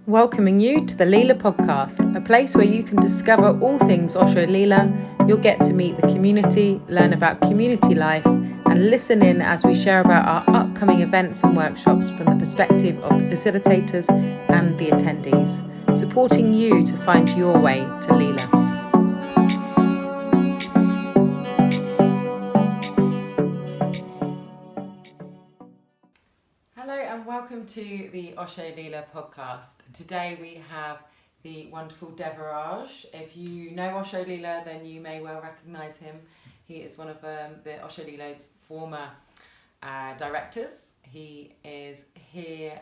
Welcoming you to the Leela podcast, a place where you can discover all things Osho Leela. You'll get to meet the community, learn about community life, and listen in as we share about our upcoming events and workshops from the perspective of the facilitators and the attendees, supporting you to find your way to Leela. Hello and welcome to the Osho Leela podcast. Today we have the wonderful Devaraj. If you know Osho Leela, then you may well recognise him. He is one of the Osho Leela's former directors. He is here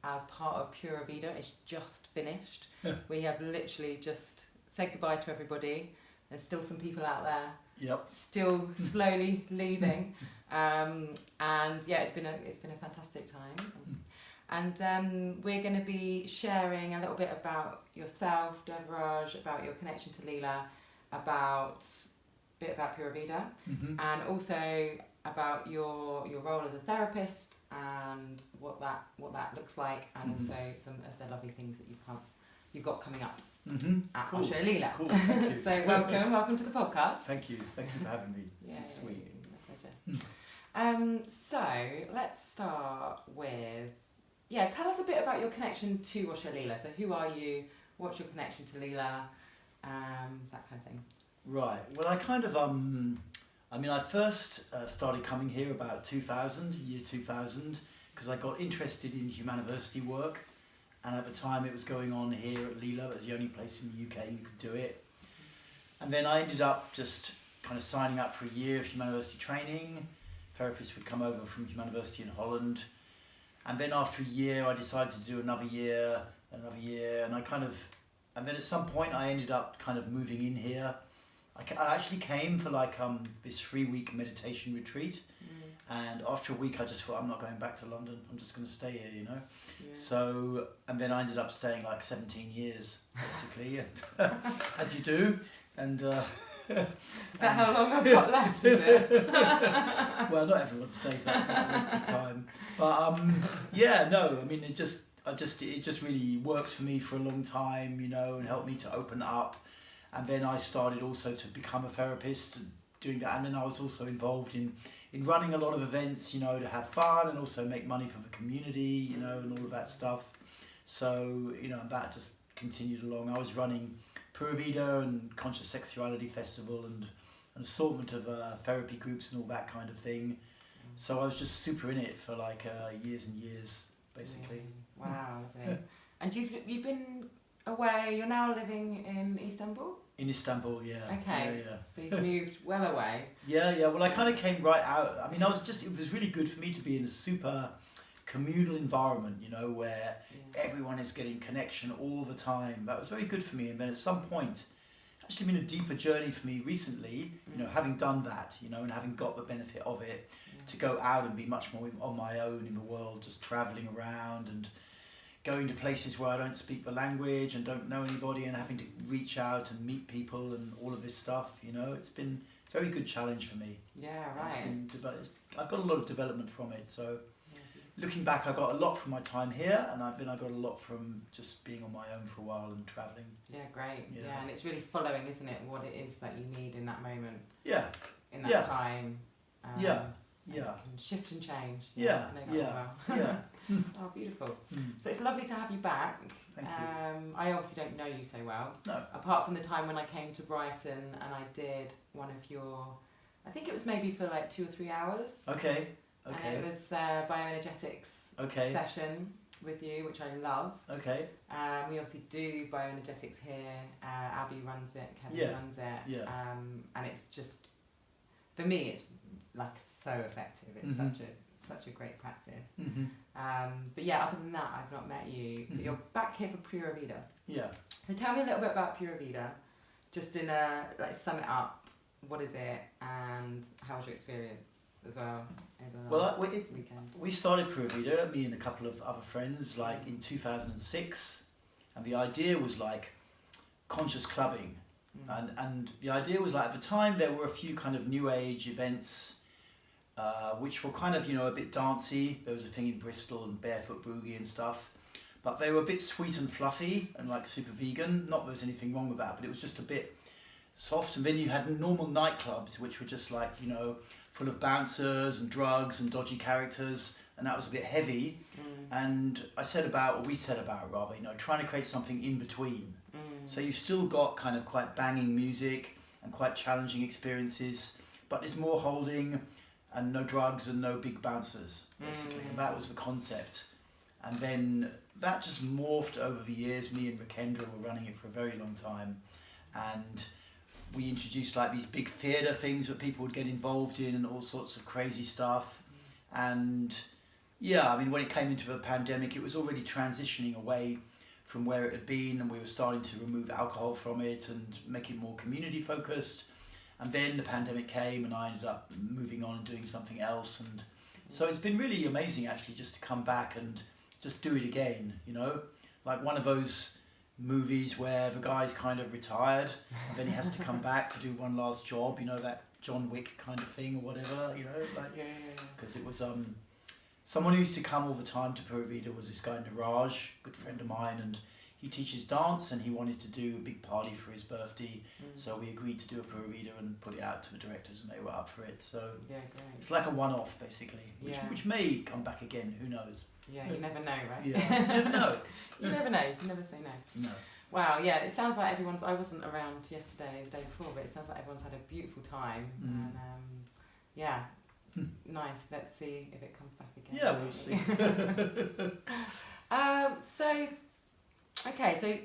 as part of Pura Vida. It's just finished. We have literally just said goodbye to everybody. There's still some people out there. Yep. Still slowly leaving. And yeah, it's been a fantastic time. And we're going to be sharing a little bit about yourself, Devaraj, about your connection to Leela, a bit about Pura Vida, and also about your role as a therapist and what that looks like, and also some of the lovely things that you've got coming up at Cool. Osho Leela. Cool. Thank you. So welcome to the podcast. Thank you for having me. It's sweet. My pleasure. So let's start with, tell us a bit about your connection to Osho Leela. So who are you? What's your connection to Leela? That kind of thing. Right. Well, I first started coming here about year 2000, because I got interested in Humaniversity work, and at the time it was going on here at Leela. It was the only place in the UK you could do it. And then I ended up just kind of signing up for a year of Humaniversity training. Therapists would come over from Humaniversity in Holland. And then after a year, I decided to do another year, and then at some point I ended up kind of moving in here. I actually came for this 3-week meditation retreat. And after a week, I just thought, I'm not going back to London. I'm just going to stay here, you know. Yeah. So, and then I ended up staying 17 years, basically, and, as you do. And is that how long I've got left? Is it? Well, not everyone stays that length of time, but it just really worked for me for a long time, you know, and helped me to open up. And then I started also to become a therapist, doing that, and then I was also involved in running a lot of events, you know, to have fun and also make money for the community, you know, and all of that stuff. So, you know, that just continued along. I was running Pura Vida and Conscious Sexuality Festival and an assortment of therapy groups and all that kind of thing. So I was just super in it for years and years, basically. Wow. Okay. And you've been away. You're now living in Istanbul? In Istanbul, yeah. Okay. Yeah. So you've moved well away. Yeah. Well, I kind of came right out. I mean, it was really good for me to be in a super communal environment, you know, where everyone is getting connection all the time. That was very good for me. And then at some point, it's actually been a deeper journey for me recently, you know, having done that, you know, and having got the benefit of it, to go out and be much more on my own in the world, just travelling around and going to places where I don't speak the language and don't know anybody, and having to reach out and meet people and all of this stuff, you know. It's been a very good challenge for me. Yeah, right. I've got a lot of development from it, so looking back, I got a lot from my time here, and I got a lot from just being on my own for a while and travelling. Yeah, great. Yeah, and it's really following, isn't it, what it is that you need in that moment. Yeah. In that time. Yeah. And shift and change. Yeah. Oh, beautiful. So it's lovely to have you back. Thank you. I obviously don't know you so well. No. Apart from the time when I came to Brighton and I did one of your, I think it was maybe for 2 or 3 hours. Okay. And it was Bioenergetics session with you, which I love. Okay. We obviously do Bioenergetics here. Abby runs it, Kevin runs it. Yeah. And it's just, for me, it's so effective. It's such a great practice. But yeah, other than that, I've not met you. But you're back here for Pura Vida. Yeah. So tell me a little bit about Pura Vida, just in a sum it up. What is it, and how was your experience as well over the last weekend? We started Pura Vida, me and a couple of other friends, in 2006, and the idea was conscious clubbing, and the idea was at the time there were a few kind of new age events which were kind of, a bit dancey. There was a thing in Bristol and Barefoot Boogie and stuff. but they were a bit sweet and fluffy and like super vegan. Not that there's anything wrong with that, but it was just a bit soft. And then you had normal nightclubs, which were just like, you know, full of bouncers and drugs and dodgy characters, and that was a bit heavy. And we said about, you know, trying to create something in between. So you still got kind of quite banging music and quite challenging experiences, but it's more holding and no drugs and no big bouncers, basically. And that was the concept. And then that just morphed over the years. Me and Makendra were running it for a very long time. And we introduced like these big theatre things that people would get involved in and all sorts of crazy stuff. And yeah, I mean, when it came into the pandemic, it was already transitioning away from where it had been, and we were starting to remove alcohol from it and make it more community focused. And then the pandemic came and I ended up moving on and doing something else. And so it's been really amazing actually just to come back and just do it again, you know? Like one of those movies where the guy's kind of retired and then he has to come back to do one last job, you know, that John Wick kind of thing or whatever, you know? Like, because it was someone who used to come all the time to Pura Vida was this guy Niraj, good friend of mine, and he teaches dance and he wanted to do a big party for his birthday. So we agreed to do a Pura Vida and put it out to the directors and they were up for it. So it's like a one-off basically, which may come back again, who knows? Yeah, you never know, right? Yeah, you never know. You never know, you can never say no. No. Wow, yeah, it sounds like I wasn't around yesterday, the day before, but it sounds like everyone's had a beautiful time. And yeah, nice. Let's see if it comes back again. Yeah, we'll see. So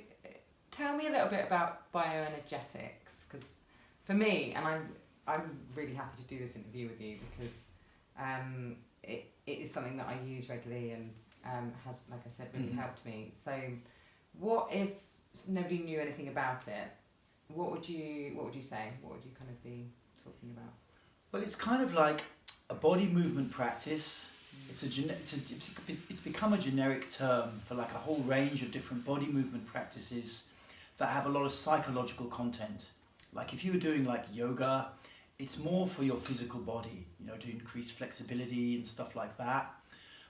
tell me a little bit about bioenergetics, because for me, and I'm really happy to do this interview with you because it is something that I use regularly and has, like I said, really helped me. So what if nobody knew anything about it? What would you say? What would you kind of be talking about? Well, it's kind of like a body movement practice. It's become a generic term for like a whole range of different body movement practices that have a lot of psychological content. Like if you were doing like yoga, it's more for your physical body, you know, to increase flexibility and stuff like that.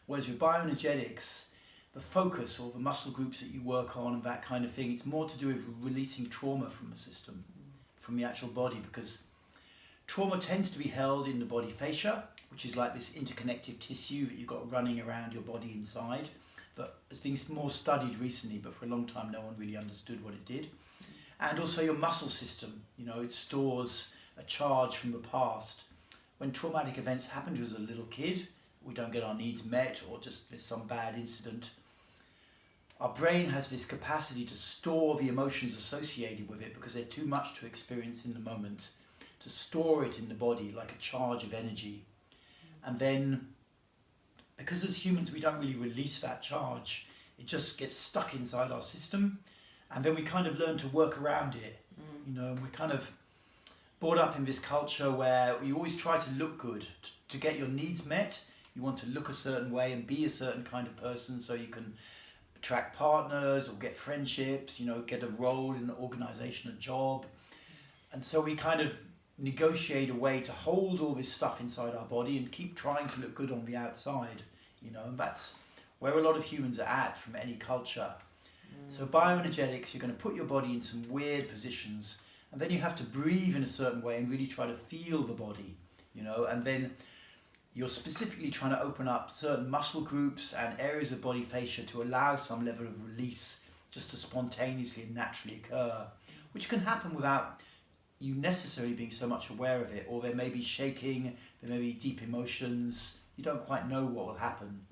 Whereas with bioenergetics, the focus or the muscle groups that you work on and that kind of thing, it's more to do with releasing trauma from the system, from the actual body, because trauma tends to be held in the body fascia, which is like this interconnective tissue that you've got running around your body inside, that has been more studied recently, but for a long time no one really understood what it did. And also your muscle system, you know, it stores a charge from the past. When traumatic events happen to us as a little kid, we don't get our needs met, or just there's some bad incident, our brain has this capacity to store the emotions associated with it because they're too much to experience in the moment, to store it in the body like a charge of energy. And then, because as humans we don't really release that charge, it just gets stuck inside our system, and then we kind of learn to work around it. You know, and we're kind of brought up in this culture where you always try to look good. To get your needs met, you want to look a certain way and be a certain kind of person so you can attract partners or get friendships, you know, get a role in an organisation, a job. And so we kind of negotiate a way to hold all this stuff inside our body and keep trying to look good on the outside, you know, and that's where a lot of humans are at from any culture. So bioenergetics, you're going to put your body in some weird positions, and then you have to breathe in a certain way and really try to feel the body, you know, and then you're specifically trying to open up certain muscle groups and areas of body fascia to allow some level of release just to spontaneously and naturally occur, which can happen without you necessarily being so much aware of it, or there may be shaking, there may be deep emotions, you don't quite know what will happen.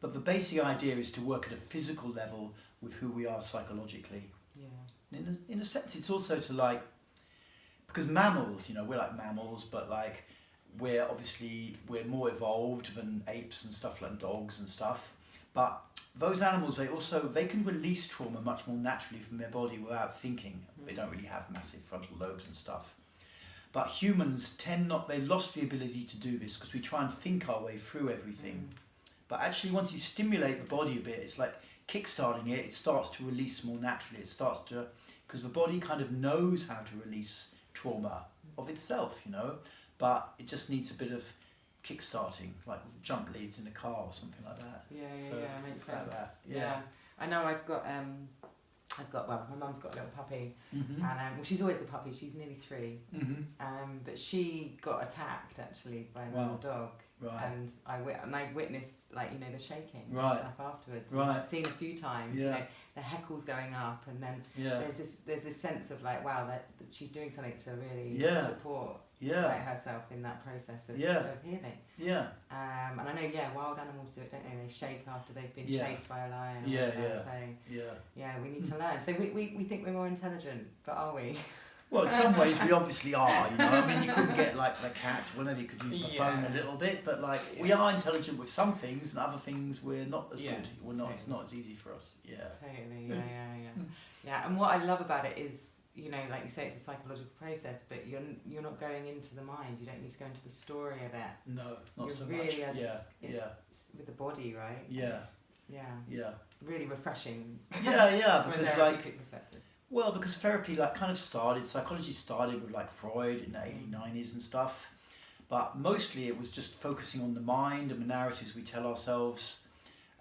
But the basic idea is to work at a physical level with who we are psychologically. Yeah. In a sense, it's also to like, because mammals, you know, we're like mammals, but like we're more evolved than apes and stuff, like dogs and stuff. But those animals, they can release trauma much more naturally from their body without thinking. They don't really have massive frontal lobes and stuff. But humans they lost the ability to do this because we try and think our way through everything. But actually, once you stimulate the body a bit, it's like kickstarting it starts to release more naturally. It starts to, because the body kind of knows how to release trauma of itself, you know, but it just needs a bit of kickstarting, like jump leads in a car or something like that. Makes sense. Like that. Yeah. I know I've got well, my mum's got a little puppy, and well, she's always the puppy. She's nearly 3, but she got attacked actually by another dog, and I witnessed, like, you know, the shaking and stuff afterwards. And I've seen a few times, you know, the heckles going up, and then there's this sense of like, wow, that she's doing something to really support like herself in that process of healing. And I know, wild animals do it, don't they? They shake after they've been chased by a lion. So we need to learn. So we think we're more intelligent, but are we? Well, in some ways we obviously are, you know. I mean, you couldn't get like the cat whenever you could use the phone a little bit, but like we are intelligent with some things, and other things we're not as good. We're not. It's not as easy for us. Totally. Yeah. And what I love about it is, you know, like you say, it's a psychological process, but you're not going into the mind. You don't need to go into the story of it. No, not so really much. Are just with the body, right? Yeah. Really refreshing. Because like. Well, because therapy psychology started with like Freud in the 1890s and stuff, but mostly it was just focusing on the mind and the narratives we tell ourselves,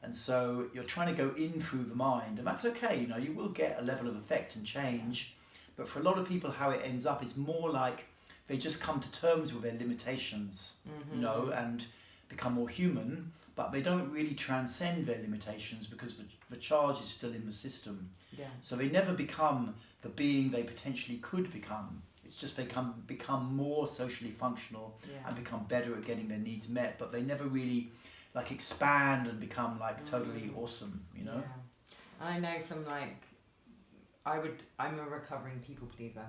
and so you're trying to go in through the mind, and that's okay, you know, you will get a level of effect and change, but for a lot of people how it ends up is more like they just come to terms with their limitations, you know, and become more human, but they don't really transcend their limitations because the charge is still in the system. So they never become the being they potentially could become. It's just they become more socially functional and become better at getting their needs met, but they never really like expand and become like totally awesome, you know? And I know from like, I'm a recovering people pleaser.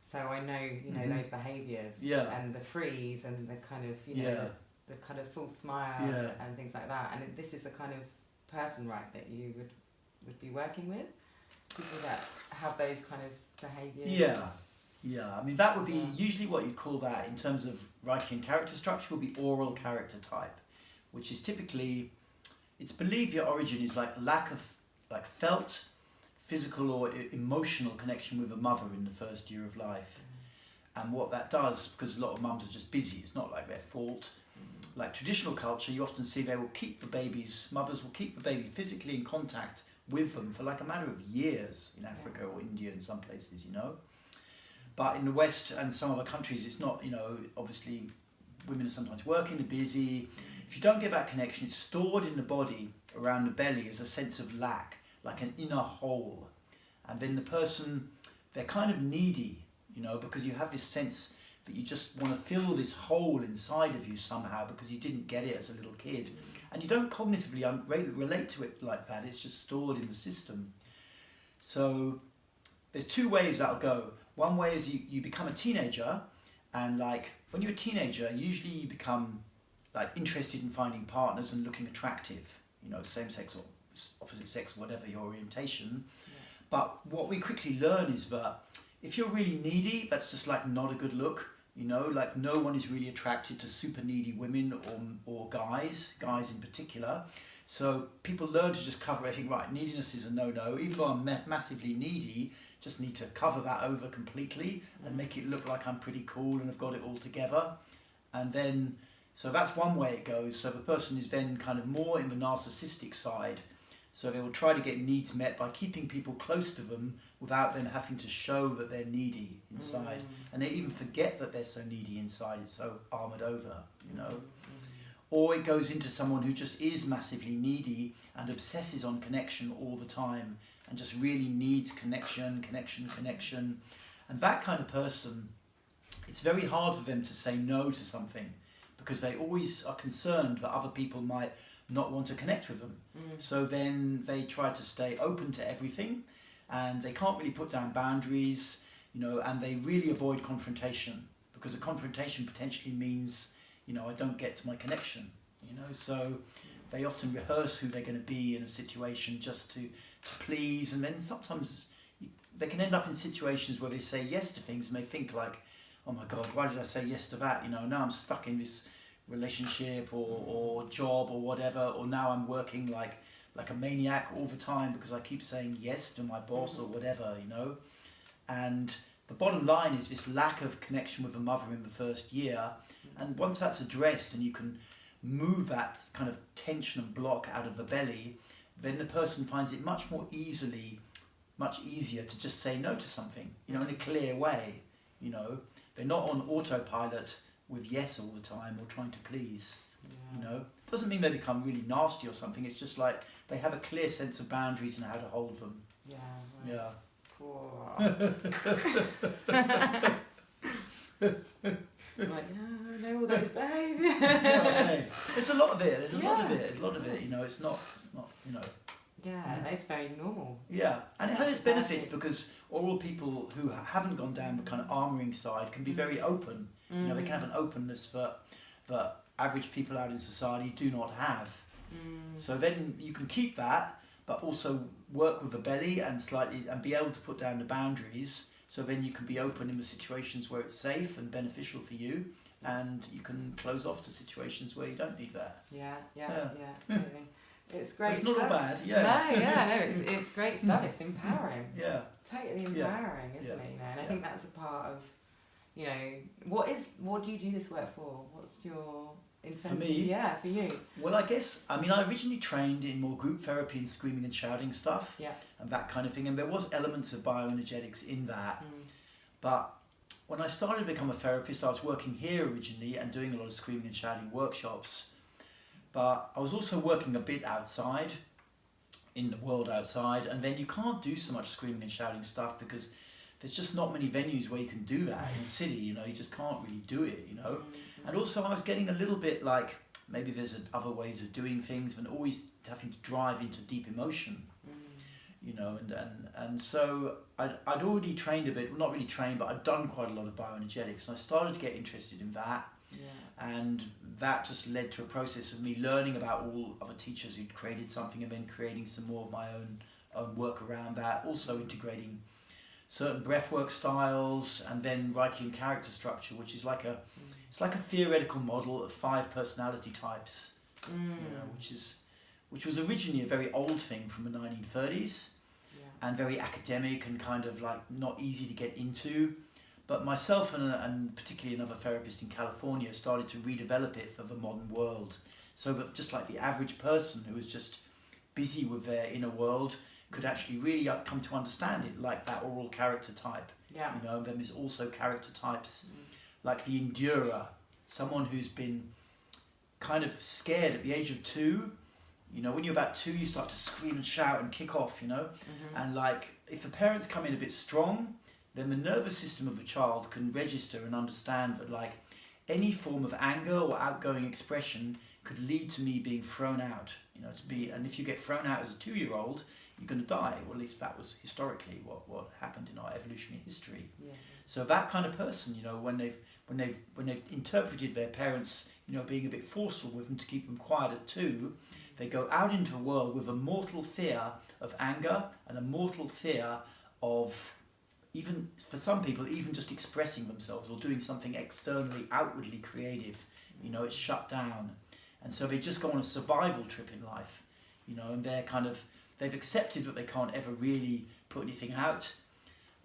So I know, you know, those behaviours and the freeze and the kind of, you know, the kind of full smile and things like that. And this is the kind of person, right, that you would be working with? People that have those kind of behaviours? I mean, that would be usually what you'd call that in terms of Reichian character structure would be oral character type, which is typically, it's believed the origin is like lack of like felt, physical or emotional connection with a mother in the first year of life. And what that does, because a lot of mums are just busy, it's not like their fault. Like traditional culture, you often see mothers will keep the baby physically in contact with them for like a matter of years in Africa or India and some places, you know. But in the West and some other countries, it's not, you know, obviously women are sometimes working, they're busy. If you don't get that connection, it's stored in the body around the belly as a sense of lack, like an inner hole. And then the person, they're kind of needy, you know, because you have this sense that you just want to fill this hole inside of you somehow because you didn't get it as a little kid. And you don't cognitively relate to it like that, it's just stored in the system. So there's two ways that'll go. One way is you become a teenager, and like when you're a teenager, usually you become like interested in finding partners and looking attractive, you know, same sex or opposite sex, whatever your orientation. But what we quickly learn is that if you're really needy, that's just like not a good look. You know, like no one is really attracted to super needy women or guys in particular. So people learn to just cover everything. Right, neediness is a no-no. Even though I'm massively needy, just need to cover that over completely and make it look like I'm pretty cool and I've got it all together. And then, so that's one way it goes. So the person is then kind of more in the narcissistic side. So they will try to get needs met by keeping people close to them without them having to show that they're needy inside. And they even forget that they're so needy inside, it's so armoured over, you know. Or it goes into someone who just is massively needy and obsesses on connection all the time and just really needs connection. And that kind of person, it's very hard for them to say no to something because they always are concerned that other people might not want to connect with them. So then they try to stay open to everything and they can't really put down boundaries, you know, and they really avoid confrontation because a confrontation potentially means, you know, I don't get to my connection, you know, so they often rehearse who they're going to be in a situation just to please, and then sometimes they can end up in situations where they say yes to things and they think like, oh my God, why did I say yes to that? You know, now I'm stuck in this relationship or job or whatever, or now I'm working like a maniac all the time because I keep saying yes to my boss or whatever, you know. And the bottom line is this lack of connection with a mother in the first year, and once that's addressed and you can move that kind of tension and block out of the belly, then the person finds it much easier to just say no to something, in a clear way, They're not on autopilot with yes all the time or trying to please, Doesn't mean they become really nasty or something. It's just like they have a clear sense of boundaries and how to hold them. Yeah. Right. Yeah. Cool. Like, I know all those behaviours. There's a lot of it. There's a lot of it. It's not. Yeah, it's very normal. Yeah, and it has its benefits because oral people who haven't gone down the kind of armouring side can be very open. They can have an openness that average people out in society do not have. So then you can keep that, but also work with the belly and be able to put down the boundaries. So then you can be open in the situations where it's safe and beneficial for you, and you can close off to situations where you don't need that. Yeah, totally. It's great. So it's not all bad. It's great stuff. It's empowering. Yeah. Totally empowering, isn't it? And I think that's a part of, what do you do this work for? What's your incentive? For me? Yeah, for you. Well, I originally trained in more group therapy and screaming and shouting stuff. Yeah. And that kind of thing. And there was elements of bioenergetics in that. But when I started to become a therapist, I was working here originally and doing a lot of screaming and shouting workshops. But I was also working a bit outside, in the world outside, and then you can't do so much screaming and shouting stuff because there's just not many venues where you can do that in the city, you just can't really do it, And also I was getting a little bit like, maybe there's other ways of doing things and always having to drive into deep emotion, and so I'd already trained a bit, well, not really trained, but I'd done quite a lot of bioenergetics, and I started to get interested in that. And that just led to a process of me learning about all other teachers who'd created something and then creating some more of my own work around that, also integrating certain breathwork styles and then Reichian character structure, which is it's like a theoretical model of 5 personality types, which was originally a very old thing from the 1930s and very academic and kind of like not easy to get into. But myself and particularly another therapist in California started to redevelop it for the modern world, so that just like the average person who was just busy with their inner world could actually really come to understand it, like that oral character type. Yeah. And then there's also character types like the endurer, someone who's been kind of scared at the age of 2. When you're about 2, you start to scream and shout and kick off, and like if the parents come in a bit strong, then the nervous system of a child can register and understand that like any form of anger or outgoing expression could lead to me being thrown out, and if you get thrown out as a 2-year-old, you're going to die. Well, at least that was historically what happened in our evolutionary history. Yeah. So that kind of person, when they've interpreted their parents, being a bit forceful with them to keep them quiet at 2, they go out into the world with a mortal fear of anger and a mortal fear of, even for some people, even just expressing themselves or doing something externally, outwardly creative, it's shut down. And so they just go on a survival trip in life, and they've accepted that they can't ever really put anything out.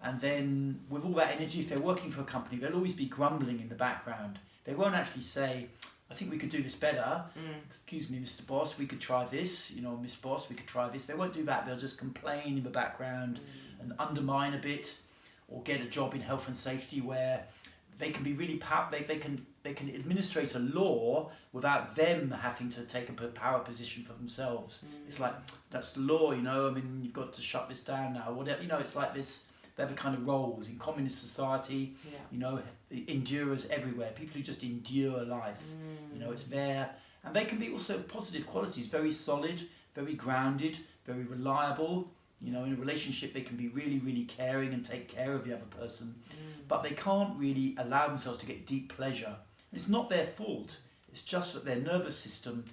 And then with all that energy, if they're working for a company, they'll always be grumbling in the background. They won't actually say, I think we could do this better. Excuse me, Mr. Boss, we could try this. Miss Boss, we could try this. They won't do that. They'll just complain in the background and undermine a bit, or get a job in health and safety where they can be really they can administrate a law without them having to take a power position for themselves. It's like, that's the law, you've got to shut this down now, whatever. It's like this. They have a kind of roles in communist society. Endurers everywhere. People who just endure life. It's there, and they can be also positive qualities. Very solid, very grounded, very reliable. In a relationship, they can be really, really caring and take care of the other person, but they can't really allow themselves to get deep pleasure. And it's not their fault. It's just that their nervous system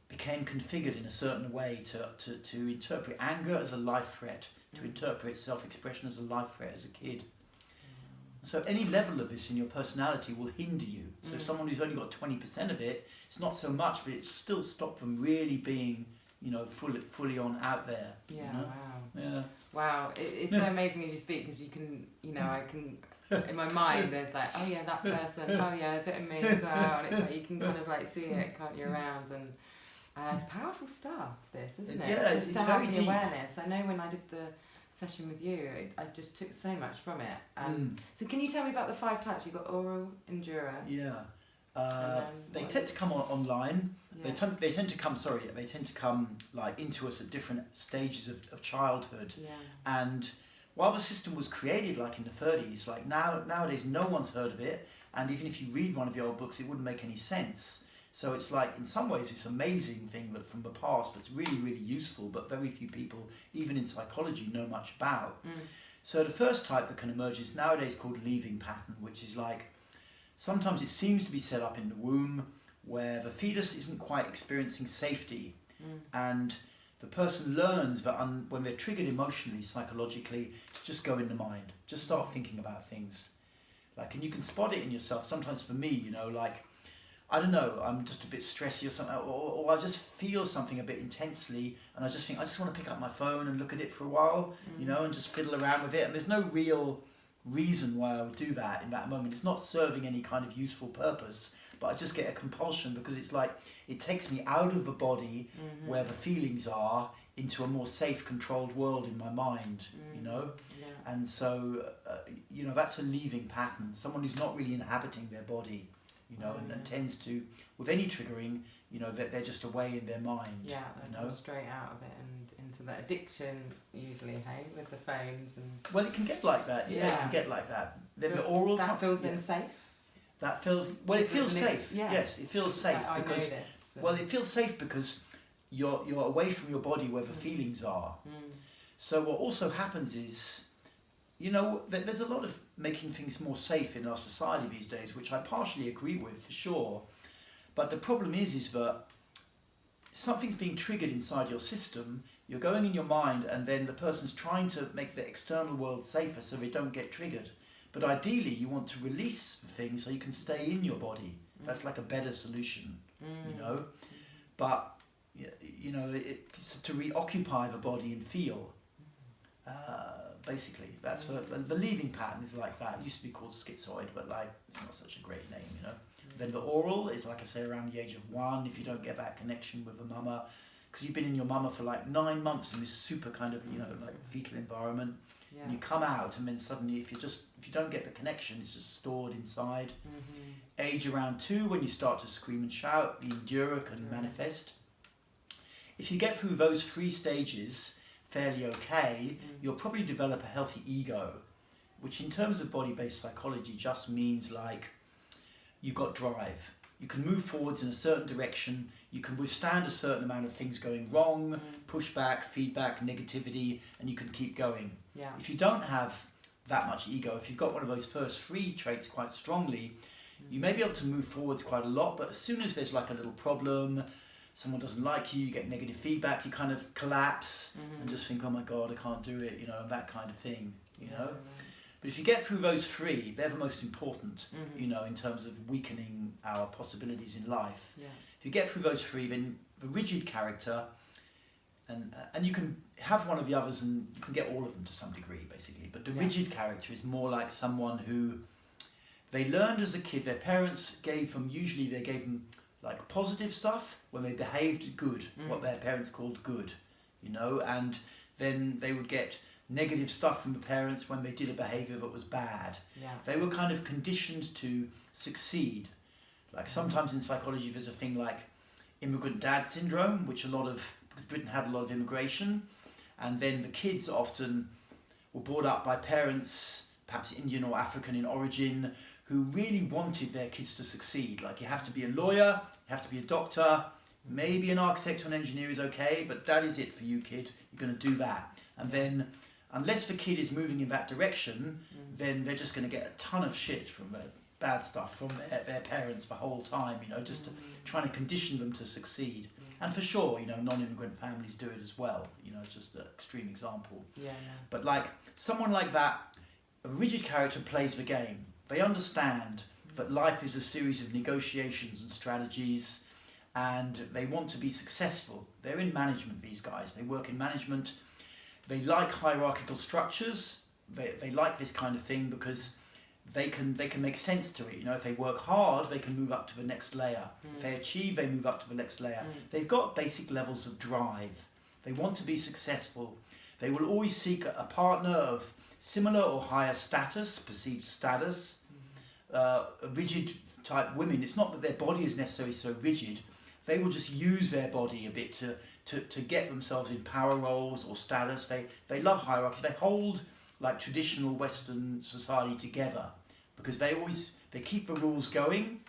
became configured in a certain way to interpret anger as a life threat, to interpret self-expression as a life threat as a kid. So any level of this in your personality will hinder you. So someone who's only got 20% of it, it's not so much, but it's still stopped them really being, fully on out there. Yeah, wow. Yeah. Wow, it's so amazing as you speak, because you can, I can, in my mind, there's like, oh yeah, that person, oh yeah, a bit of me as well, and it's like you can kind of like see it, can't you, around, and It's powerful stuff, this, isn't it? Yeah, just it's to very have the deep. awareness. I know when I did the session with you, I just took so much from it. So can you tell me about the 5 types? You've got oral, endura. Yeah. They tend to come online. Yeah. They tend to come like into us at different stages of childhood. Yeah. And while the system was created like in the 30s, like nowadays no one's heard of it, and even if you read one of the old books, it wouldn't make any sense. So it's like, in some ways, it's an amazing thing that from the past that's really, really useful, but very few people, even in psychology, know much about. So the first type that can emerge is nowadays called leaving pattern, which is like, sometimes it seems to be set up in the womb where the fetus isn't quite experiencing safety, and the person learns that when they're triggered emotionally, psychologically, to just go in the mind, just start thinking about things. Like, and you can spot it in yourself. Sometimes for me, you know, like, I don't know, I'm just a bit stressy or something, or I just feel something a bit intensely, and I just think, I just want to pick up my phone and look at it for a while, you know, and just fiddle around with it. And there's no real reason why I would do that in that moment. It's not serving any kind of useful purpose, but I just get a compulsion because it's like, it takes me out of the body where the feelings are into a more safe, controlled world in my mind, you know? Yeah. And so, you know, that's a leaving pattern, someone who's not really inhabiting their body. You know, and tends to, with any triggering, you know, they're just away in their mind. Yeah, they come straight out of it and into that addiction, usually, hey, with the phones and. Well, it can get like that. Yeah, it can get like that. Then the oral. That feels then safe. That feels it feels safe. Yeah. Yes, it feels safe because. Well, it feels safe because you're away from your body where the feelings are. So what also happens is, you know, there's a lot of making things more safe in our society these days, which I partially agree with, for sure. But the problem is that something's being triggered inside your system, you're going in your mind, and then the person's trying to make the external world safer so they don't get triggered. But ideally, you want to release the thing so you can stay in your body. That's like a better solution, you know. But, you know, it's to reoccupy the body and feel. Basically, that's the leaving pattern is like that. It used to be called schizoid, but like it's not such a great name, you know. Then the oral is, like I say, around the age of 1. If you don't get that connection with the mama, because you've been in your mama for like 9 months in this super kind of, you know, like fetal environment, and you come out, and then suddenly, if you don't get the connection, it's just stored inside. Age around 2, when you start to scream and shout, the endura can manifest. If you get through those 3 stages fairly okay, you'll probably develop a healthy ego, which in terms of body-based psychology just means like you've got drive. You can move forwards in a certain direction, you can withstand a certain amount of things going wrong, pushback, feedback, negativity, and you can keep going. Yeah. If you don't have that much ego, if you've got one of those first 3 traits quite strongly, you may be able to move forwards quite a lot, but as soon as there's like a little problem, someone doesn't like you get negative feedback, you kind of collapse and just think, oh my God, I can't do it, you know, and that kind of thing, you know. But if you get through those 3, they're the most important, you know, in terms of weakening our possibilities in life. Yeah. If you get through those 3, then the rigid character, and you can have one of the others and you can get all of them to some degree, basically. But the rigid character is more like someone who they learned as a kid, their parents gave them like positive stuff when they behaved good, what their parents called good, you know, and then they would get negative stuff from the parents when they did a behaviour that was bad. Yeah. They were kind of conditioned to succeed. Like sometimes in psychology there's a thing like immigrant dad syndrome, because Britain had a lot of immigration, and then the kids often were brought up by parents, perhaps Indian or African in origin, who really wanted their kids to succeed. Like, you have to be a lawyer, you have to be a doctor, maybe an architect or an engineer is okay, but that is it for you, kid. You're going to do that. And then, unless the kid is moving in that direction, then they're just going to get a ton of shit from the bad stuff from their parents the whole time, you know, just trying to condition them to succeed. And for sure, you know, non-immigrant families do it as well. You know, it's just an extreme example. Yeah. But like, someone like that, a rigid character plays the game. They understand that life is a series of negotiations and strategies, and they want to be successful. They're in management, these guys. They work in management. They like hierarchical structures. They like this kind of thing because they can make sense to it. You know, if they work hard, they can move up to the next layer. If they achieve, they move up to the next layer. They've got basic levels of drive. They want to be successful. They will always seek a partner of similar or higher status, perceived status. Rigid type women, it's not that their body is necessarily so rigid. They will just use their body a bit to get themselves in power roles or status. They love hierarchies. They hold like traditional Western society together because they keep the rules going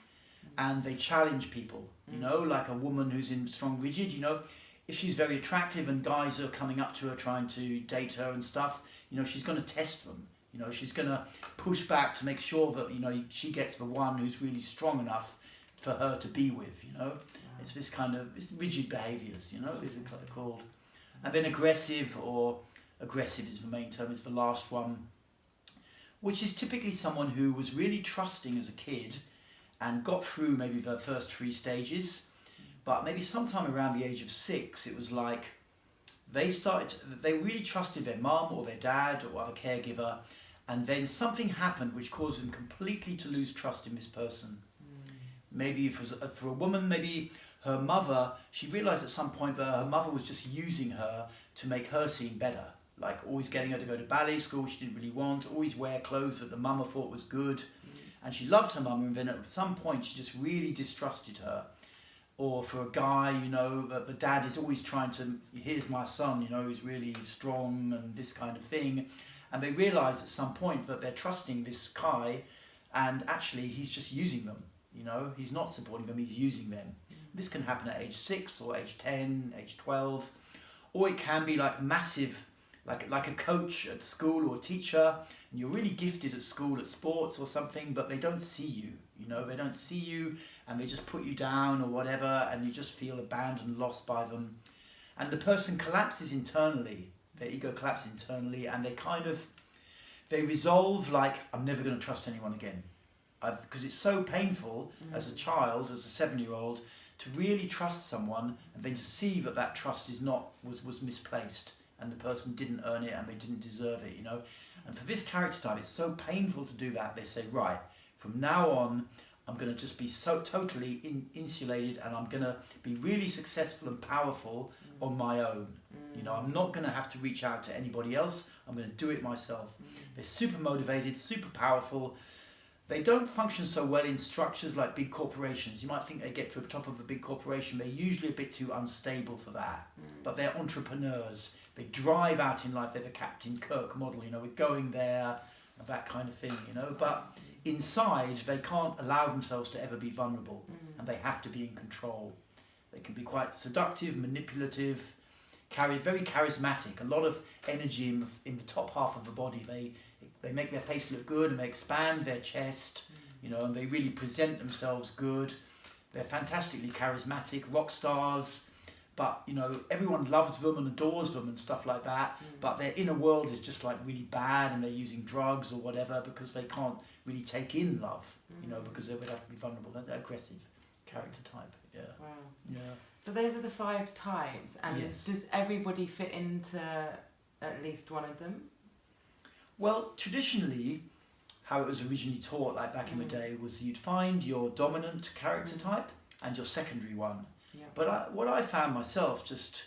and they challenge people. You know, like a woman who's in strong rigid, you know, if she's very attractive and guys are coming up to her trying to date her and stuff, you know, she's going to test them. You know, she's going to push back to make sure that, you know, she gets the one who's really strong enough for her to be with, you know. It's this kind of, it's rigid behaviours, you know, is it called. And then aggressive is the main term, is the last one, which is typically someone who was really trusting as a kid and got through maybe the first 3 stages, but maybe sometime around the age of 6, it was like they really trusted their mum or their dad or other caregiver, and then something happened which caused them completely to lose trust in this person. Maybe for a woman, maybe her mother, she realised at some point that her mother was just using her to make her seem better. Like always getting her to go to ballet school she didn't really want, always wear clothes that the mama thought was good. And she loved her mum, and then at some point she just really distrusted her. Or for a guy, you know, the dad is always trying to, here's my son, you know, he's really strong and this kind of thing. And they realise at some point that they're trusting this guy and actually he's just using them. You know, he's not supporting them, he's using them. This can happen at age 6 or age 10, age 12. Or it can be like massive, like a coach at school or a teacher, and you're really gifted at school at sports or something, but they don't see you. You know, they don't see you and they just put you down or whatever, and you just feel abandoned, lost by them. And the person collapses internally, their ego collapses internally, and they resolve like, I'm never going to trust anyone again. Because it's so painful as a child, as a 7-year-old, to really trust someone and then to see that trust was misplaced and the person didn't earn it and they didn't deserve it, you know. And for this character type, it's so painful to do that. They say, right, from now on, I'm going to just be so totally insulated and I'm going to be really successful and powerful on my own. You know, I'm not going to have to reach out to anybody else. I'm going to do it myself. They're super motivated, super powerful. They don't function so well in structures like big corporations. You might think they get to the top of a big corporation. They're usually a bit too unstable for that. But they're entrepreneurs. They drive out in life. They're the Captain Kirk model, you know, we're going there, and that kind of thing, you know. But inside, they can't allow themselves to ever be vulnerable, and they have to be in control. They can be quite seductive, manipulative, very charismatic. A lot of energy in the top half of the body. They make their face look good and they expand their chest, you know, and they really present themselves good. They're fantastically charismatic, rock stars, but, you know, everyone loves them and adores them and stuff like that, but their inner world is just like really bad and they're using drugs or whatever because they can't really take in love, you know, because they would have to be vulnerable. They're aggressive character type, yeah. Wow. Yeah. So those are the 5 types, and yes. Does everybody fit into at least one of them? Well, traditionally, how it was originally taught, like back in the day, was you'd find your dominant character type and your secondary one. Yeah. But what I found myself, just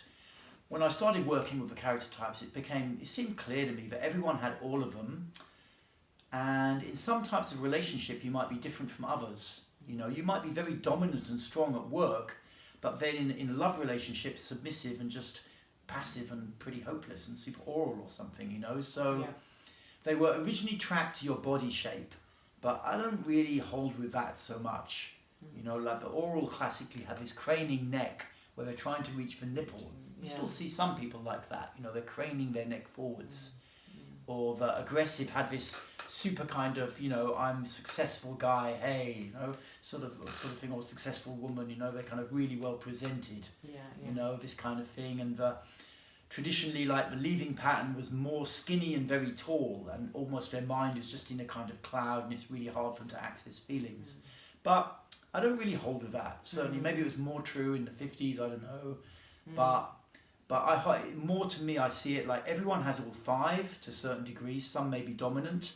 when I started working with the character types, it seemed clear to me that everyone had all of them. And in some types of relationship, you might be different from others. You know, you might be very dominant and strong at work, but then in a love relationship, submissive and just passive and pretty hopeless and super oral or something, you know. So they were originally tracked to your body shape, but I don't really hold with that so much. You know, like the oral classically have this craning neck where they're trying to reach the nipple. You still see some people like that, you know, they're craning their neck forwards. Or the aggressive had this super kind of, you know, I'm successful guy, hey, you know, sort of thing, or successful woman, you know, they're kind of really well presented, you know, this kind of thing. And traditionally, like the leaving pattern was more skinny and very tall, and almost their mind is just in a kind of cloud, and it's really hard for them to access feelings. But I don't really hold with that. Certainly, maybe it was more true in the 50s, I don't know. But more to me, I see it like everyone has all 5 to certain degrees. Some may be dominant,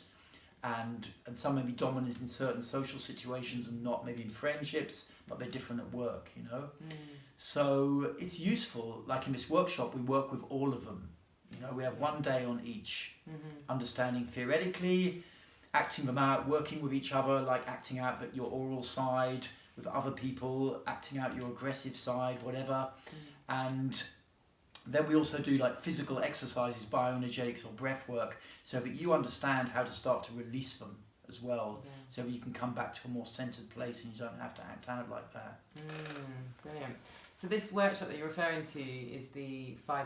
and some may be dominant in certain social situations and not maybe in friendships, but they're different at work, you know. So it's useful. Like in this workshop, we work with all of them. You know, we have one day on each, understanding theoretically, acting them out, working with each other, like acting out your oral side with other people, acting out your aggressive side, whatever. And then we also do like physical exercises, bioenergetics or breath work, so that you understand how to start to release them as well, so that you can come back to a more centered place and you don't have to act out like that. Brilliant. So this workshop that you're referring to is the how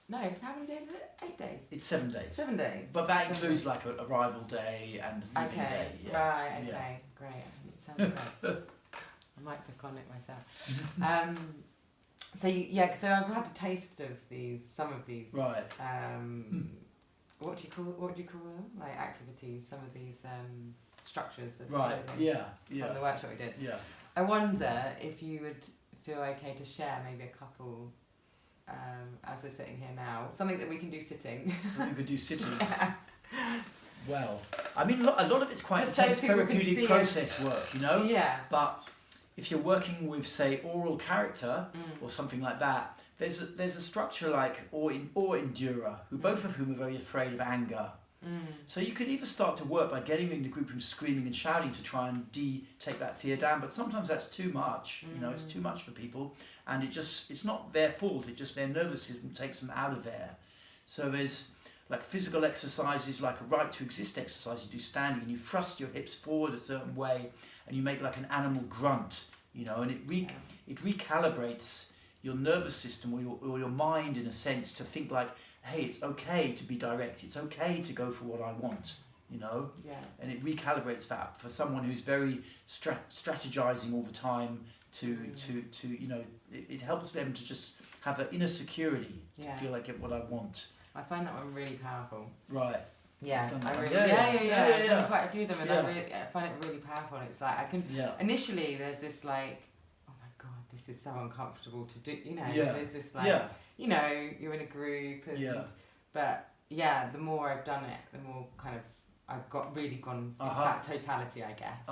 many days is it? 8 days? It's 7 days. 7 days. But that includes like a arrival day and leaving day. Yeah. Right, okay, great. It sounds great. I might pick on it myself. So I've had a taste of some of these. Right. What do you call them? Like activities, some of these structures that from the workshop we did. Yeah. I wonder if you would feel okay to share maybe a couple as we're sitting here now. Something that we can do sitting. Something we could do sitting. Well, I mean, a lot of it's quite Just intense so people can therapeutic see process work, you know? Yeah. But if you're working with, say, oral character or something like that, there's a structure like or endura, both of whom are very afraid of anger. So you could either start to work by getting in the group and screaming and shouting to try and take that fear down, but sometimes that's too much. You know, it's too much for people, and it's not their fault. It's just their nervous system takes them out of there. So there's like physical exercises, like a right to exist exercise. You do standing and you thrust your hips forward a certain way, and you make like an animal grunt. You know, and it recalibrates your nervous system or your mind in a sense to think like, hey, it's okay to be direct. It's okay to go for what I want, you know? Yeah. And it recalibrates that for someone who's very strategizing all the time to you know, it helps them to just have an inner security to feel like I get what I want. I find that one really powerful. Right. Yeah, I've done I've done quite a few of them, and I find it really powerful. And it's like I can initially there's this like, oh my god, this is so uncomfortable to do. You know, there's this like, you know, you're in a group, and but the more I've done it, the more kind of I've really gone into that totality, I guess,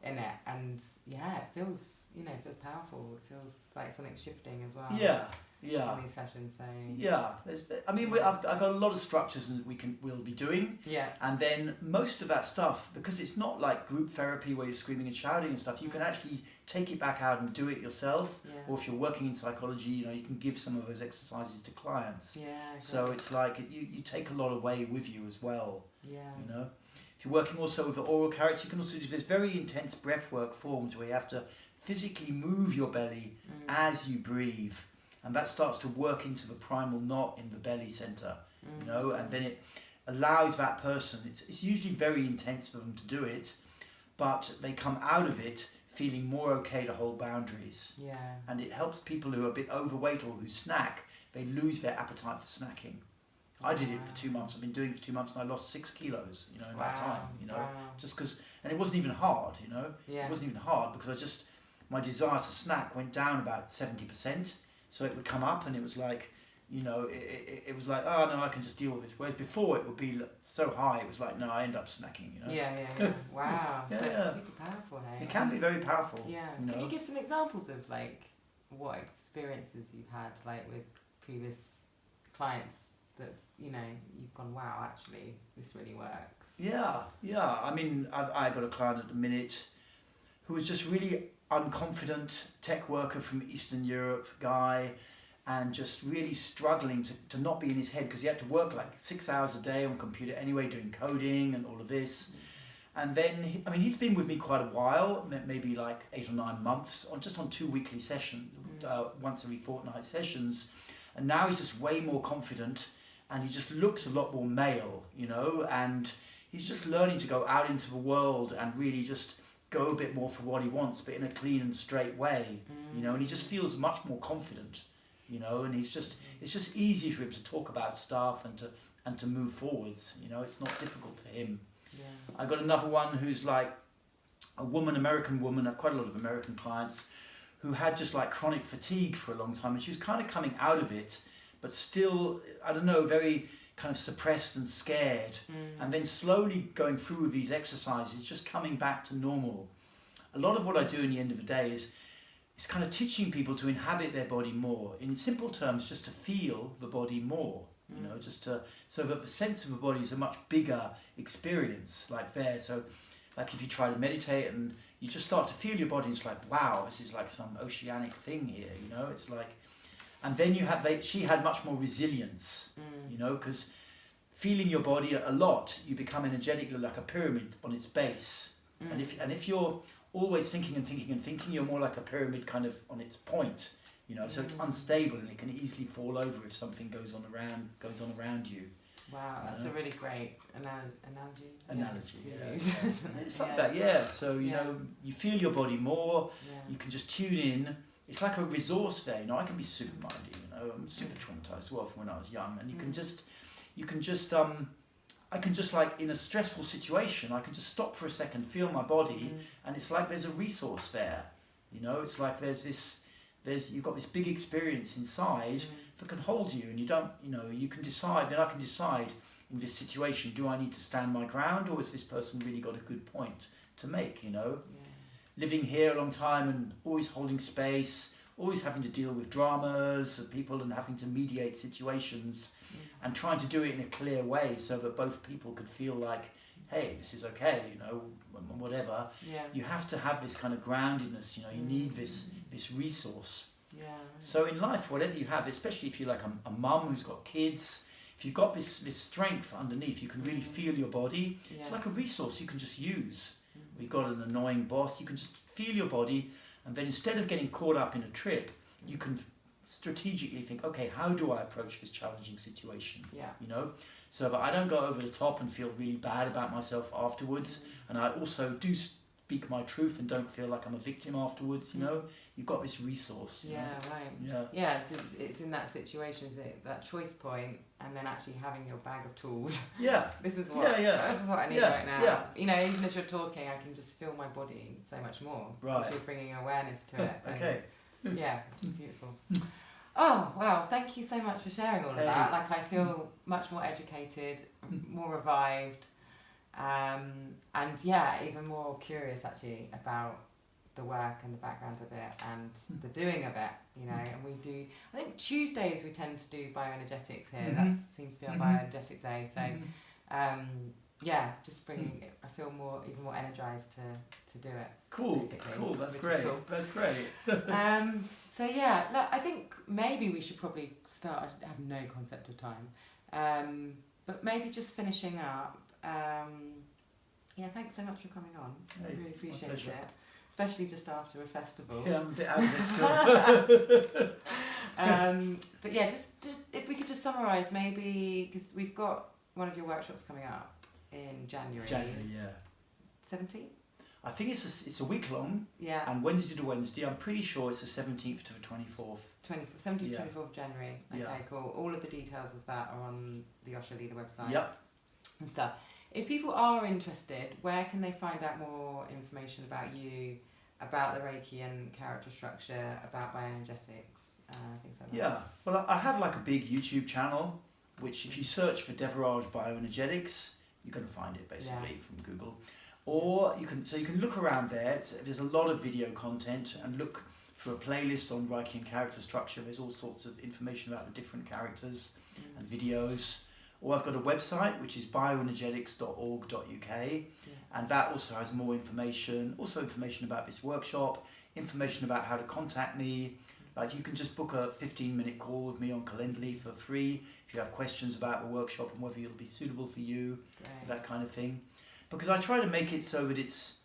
in it, and it feels powerful. It feels like something's shifting as well. In these sessions, so I mean, I've got a lot of structures that we'll be doing. And then most of that stuff, because it's not like group therapy where you're screaming and shouting and stuff, you can actually take it back out and do it yourself. Or if you're working in psychology, you know, you can give some of those exercises to clients. So it's like you take a lot away with you as well. You know, if you're working also with the oral character, you can also do there's very intense breath work forms where you have to physically move your belly as you breathe. And that starts to work into the primal knot in the belly center, you know, and then it allows that person, it's usually very intense for them to do it, but they come out of it feeling more okay to hold boundaries. And it helps people who are a bit overweight or who snack, they lose their appetite for snacking. I did it for 2 months. I've been doing it for 2 months and I lost 6 kilos, you know, in that time, you know, just because, and it wasn't even hard, you know, it wasn't even hard because my desire to snack went down about 70%. So it would come up and it was like, you know, it was like, oh no, I can just deal with it. Whereas before it would be so high, it was like, no, I end up snacking, you know. Wow. So it's super powerful, eh? It can be very powerful. You know? Can you give some examples of like what experiences you've had like with previous clients that, you know, you've gone, wow, actually this really works? I mean, I got a client at the minute who was just really unconfident tech worker from Eastern Europe guy, and just really struggling to not be in his head because he had to work like 6 hours a day on computer anyway, doing coding and all of this. And then he's been with me quite a while, maybe like 8 or 9 months, just on 2 weekly sessions, once every fortnight sessions, and now he's just way more confident and he just looks a lot more male, you know, and he's just learning to go out into the world and really just go a bit more for what he wants, but in a clean and straight way, you know, and he just feels much more confident, you know, and it's just easy for him to talk about stuff and to move forwards, you know, it's not difficult for him. I got another one who's like a American woman, I have quite a lot of American clients, who had just like chronic fatigue for a long time, and she was kind of coming out of it, but still, I don't know, very kind of suppressed and scared, and then slowly going through with these exercises, just coming back to normal. A lot of what I do in the end of the day is kind of teaching people to inhabit their body more. In simple terms, just to feel the body more. You know, just to, so that the sense of the body is a much bigger experience, like there. So, like if you try to meditate and you just start to feel your body, it's like, wow, this is like some oceanic thing here. You know, it's like, and then she had much more resilience. You know, because feeling your body a lot, you become energetically like a pyramid on its base. And if you're always thinking and thinking and thinking, you're more like a pyramid kind of on its point. You know, so it's unstable and it can easily fall over if something goes on around you. Wow, that's a really great analogy. Yeah. It's like that, yeah. So you know, you feel your body more. You can just tune in. It's like a resource there. You know, I can be super mindy. You know, I'm super traumatized as well from when I was young, and you can just I can just, like, in a stressful situation, I can just stop for a second, feel my body, and it's like there's a resource there. You know, it's like you've got this big experience inside that can hold you, and you don't, you know, you can decide, then I can decide in this situation, do I need to stand my ground, or has this person really got a good point to make, you know? Living here a long time and always holding space, always having to deal with dramas of people and having to mediate situations and trying to do it in a clear way so that both people could feel like, hey, this is okay, you know, whatever. You have to have this kind of groundedness, you know, you need this resource. So in life, whatever you have, especially if you're like a mum who's got kids, if you've got this strength underneath, you can really feel your body. It's like a resource you can just use. We've got an annoying boss, you can just feel your body, and then instead of getting caught up in a trip, you can strategically think, okay, how do I approach this challenging situation? You know, so that I don't go over the top and feel really bad about myself afterwards, and I also do speak my truth and don't feel like I'm a victim afterwards. You know, you've got this resource. It's in that situation, is it that choice point, and then actually having your bag of tools. This is what I need right now. You know, even as you're talking, I can just feel my body so much more. Because you're bringing awareness to it. And, which is beautiful. Oh, wow, thank you so much for sharing all of that. Like, I feel much more educated, more revived, and even more curious actually about the work and the background of it and the doing of it, you know. And we do, I think Tuesdays we tend to do bioenergetics here. That seems to be our bioenergetic day. So, just bringing it, I feel even more energized to do it. Cool, that's great. Cool. That's great. So yeah, look, I think maybe we should probably start. I have no concept of time, but maybe just finishing up. Thanks so much for coming on. I really appreciate it, especially just after a festival. Yeah, I'm a bit out of it still. But yeah, just if we could just summarise maybe, because we've got one of your workshops coming up in January. 17th. I think it's a week long. And Wednesday to Wednesday. I'm pretty sure it's the 17th to the 24th. 17th to 24th of January. Okay, cool. All of the details of that are on the Osher Leader website. And stuff. If people are interested, where can they find out more information about you, about the Reichian character structure, about bioenergetics, things like that? Well, I have like a big YouTube channel, which if you search for Devaraj Bioenergetics, you're going to find it basically from Google. Or you can look around there. There's a lot of video content, and look for a playlist on Reichian character structure. There's all sorts of information about the different characters and videos. Or I've got a website which is bioenergetics.org.uk, and that also has more information. Also information about this workshop, information about how to contact me. Like, you can just book a 15-minute call with me on Calendly for free if you have questions about the workshop and whether it'll be suitable for you, that kind of thing. Because I try to make it so that it's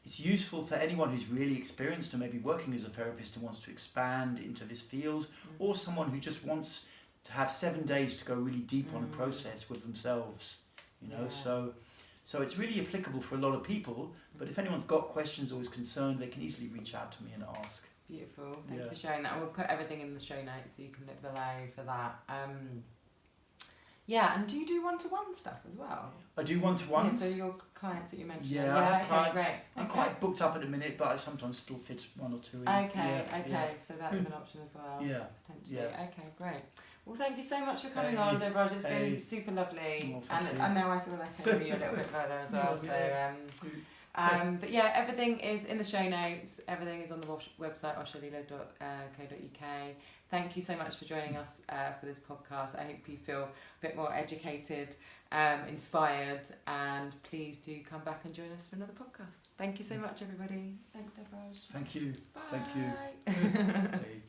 useful for anyone who's really experienced and maybe working as a therapist and wants to expand into this field, or someone who just wants to have 7 days to go really deep on a process with themselves, you know. So it's really applicable for a lot of people, but if anyone's got questions or is concerned, they can easily reach out to me and ask. Beautiful. Thank you for sharing that. We'll put everything in the show notes so you can look below for that. And do you do one-to-one stuff as well? I do one-to-ones. So your clients that you mentioned. I have clients. Great. I'm quite booked up at the minute, but I sometimes still fit one or two in. So that is an option as well. Potentially. Okay, great. Well, thank you so much for coming on, Deborah. It's been super lovely, and now I feel like I know you a little bit further as well. But yeah, everything is in the show notes. Everything is on the website oshalila.co.uk. Thank you so much for joining us for this podcast. I hope you feel a bit more educated, inspired, and please do come back and join us for another podcast. Thank you so much, everybody. Thanks, Deborah. Thank you. Bye. Thank you. Hey.